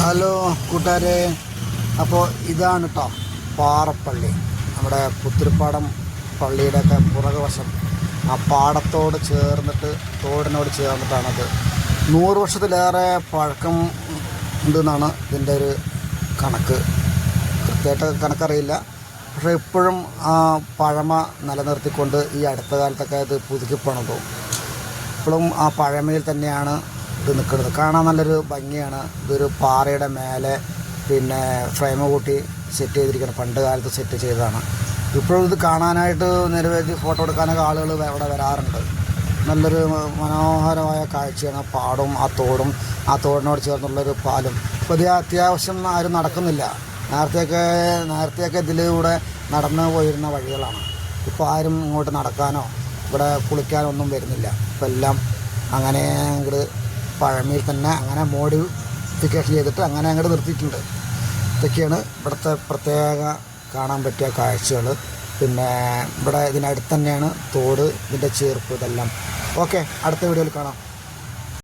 Hello കൂട്ടുകാരെ, അപ്പോൾ ഇതാണ് കേട്ടോ പാറപ്പള്ളി. നമ്മുടെ പുത്തിരിപ്പാടം പള്ളിയുടെയൊക്കെ പുറകുവശം ആ പാടത്തോട് ചേർന്നിട്ട്, തോടിനോട് ചേർന്നിട്ടാണത്. 100 വർഷത്തിലേറെ പഴക്കം ഉണ്ടെന്നാണ് ഇതിൻ്റെ ഒരു കണക്ക്. കൃത്യമായിട്ട് കണക്കറിയില്ല, പക്ഷേ ഇപ്പോഴും ആ പഴമ നിലനിർത്തിക്കൊണ്ട് ഈ അടുത്ത കാലത്തൊക്കെ ഇത് പുതുക്കിപ്പണതു. ഇപ്പോഴും ആ പഴമയിൽ തന്നെയാണ് ഇത് നിൽക്കുന്നത്. കാണാൻ നല്ലൊരു ഭംഗിയാണ്. ഇതൊരു പാറയുടെ മേലെ ഫ്രെയിം കൂട്ടി സെറ്റ് ചെയ്തിരിക്കണം. പണ്ട് കാലത്ത് സെറ്റ് ചെയ്തതാണ്. ഇപ്പോഴും ഇത് കാണാനായിട്ട് നിരവധി ഫോട്ടോ എടുക്കാനൊക്കെ ആളുകൾ ഇവിടെ വരാറുണ്ട്. നല്ലൊരു മനോഹരമായ കാഴ്ചയാണ്. പാടവും ആ തോടും, ആ തോടിനോട് ചേർന്നുള്ളൊരു പാലും. ഇപ്പോൾ ഇത് അത്യാവശ്യം ആരും നടക്കുന്നില്ല. നേരത്തെയൊക്കെ ഇതിലൂടെ നടന്നു പോയിരുന്ന വഴികളാണ്. ഇപ്പോൾ ആരും ഇങ്ങോട്ട് നടക്കാനോ ഇവിടെ കുളിക്കാനോ ഒന്നും വരുന്നില്ല. ഇപ്പോൾ എല്ലാം അങ്ങനെ അങ്ങോട്ട് പഴമയിൽ തന്നെ അങ്ങനെ മോഡിഫിക്കേഷൻ ചെയ്തിട്ട് അങ്ങനെ അങ്ങോട്ട് നിർത്തിയിട്ടുണ്ട്. ഇതൊക്കെയാണ് ഇവിടുത്തെ പ്രത്യേക കാണാൻ പറ്റിയ കാഴ്ചകൾ. ഇവിടെ ഇതിനടുത്ത് തന്നെയാണ് തോട്, ഇതിൻ്റെ ചേർപ്പ്, ഇതെല്ലാം. ഓക്കെ, അടുത്ത വീഡിയോയിൽ കാണാം.